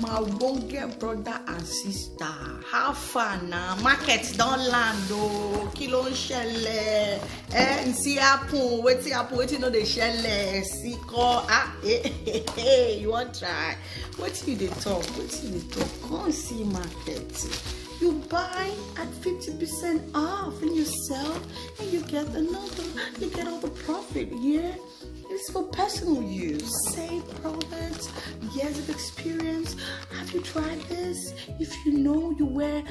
my won't brother and sister. How far now? Market don't land though. Kilo shelle. See happen. Waiting on the shelle. See call. You want try? What you dey talk? Come see market. You buy at 50% off and you sell and you get another. You get all the profit. Yeah. It's for personal use. Save products, years of experience. Have you tried this? If you know you wear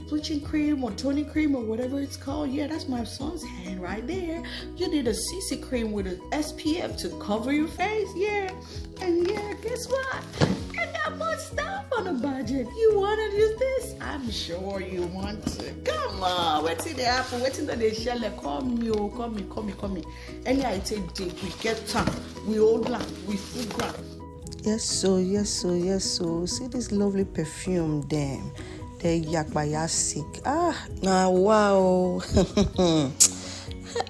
bleaching cream or toning cream or whatever it's called, yeah, that's my son's hand right there. You need a CC cream with an SPF to cover your face, yeah. And yeah, guess what? I got more stuff on the budget. You want to use this? I'm sure you want to. Come on, what's in the apple? What's in the shell? Come me. Any I take, we get time. We hold land. We food ground. Yes, so. See this lovely perfume, damn. The yakbayasik. Wow.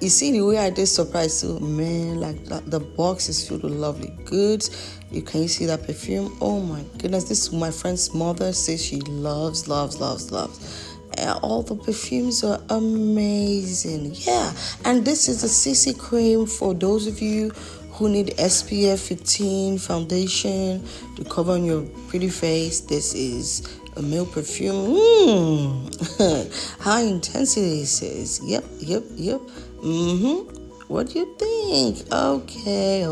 You see the way I did surprise too, man. Like the box is filled with lovely goods. You can see that perfume. Oh my goodness, this is my friend's mother says she loves. And all the perfumes are amazing. Yeah, and this is a CC cream for those of you who need SPF 15 foundation to cover on your pretty face. This is a male perfume. High intensity, it says. Yep. What do you think? Okay.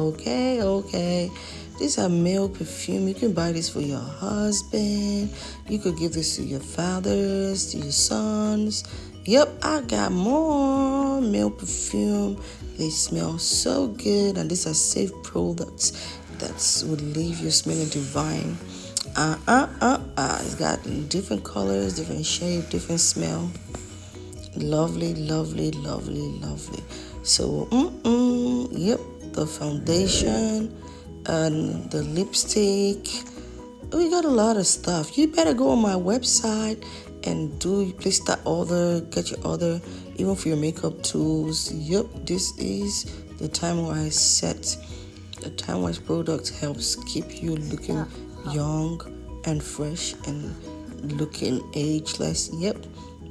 These are male perfume. You can buy this for your husband. You could give this to your fathers, to your sons. Yep, I got more male perfume. They smell so good, and these are safe products that would leave you smelling divine. It's got different colors, different shape, different smell. Lovely. So, yep, the foundation and the lipstick. We got a lot of stuff. You better go on my website and please start order, get your order, even for your makeup tools. Yep, this is the Time-Wise set. The Time-Wise product helps keep you looking young and fresh and looking ageless. Yep,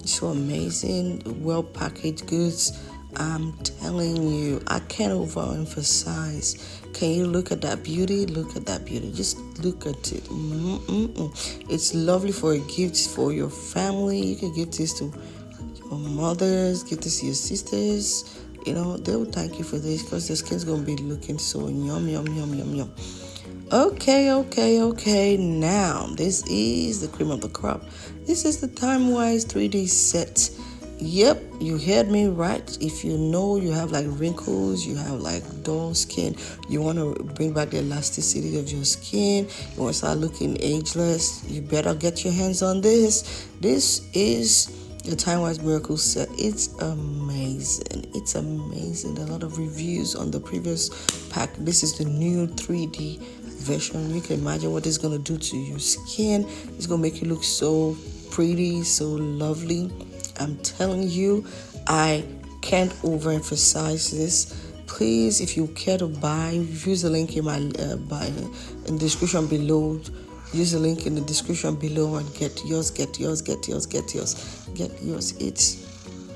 so amazing, well packaged goods. I'm telling you, I can't overemphasize. Can you look at that beauty? Just look at it. It's lovely for a gift for your family. You can give this to your mothers, give this to your sisters. You know, they'll thank you for this because their skin's gonna be looking so yum. Okay. Now, this is the cream of the crop. This is the Time-Wise 3D set. Yep, you heard me right. If you know you have like wrinkles, you have like dull skin, you want to bring back the elasticity of your skin, you want to start looking ageless, you better get your hands on this. This is the Time-Wise Miracle Set. It's amazing. A lot of reviews on the previous pack. This is the new 3D version. You can imagine what it's going to do to your skin. It's going to make you look so pretty, so lovely. I'm telling you, I can't overemphasize this. Please, if you care to buy, use the link in my in the description below. Use the link in the description below and get yours. It's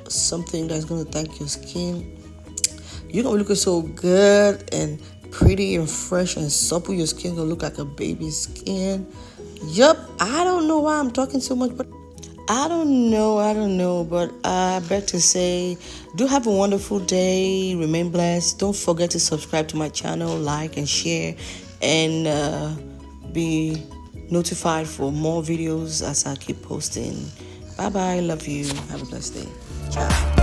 something that's going to thank your skin. You're going to look so good and pretty and fresh and supple. Your skin going to look like a baby's skin. Yup, I don't know why I'm talking so much, but I don't know, but I bet to say, do have a wonderful day. Remain blessed. Don't forget to subscribe to my channel, like and share, and be notified for more videos as I keep posting. Bye-bye. Love you. Have a blessed day. Ciao.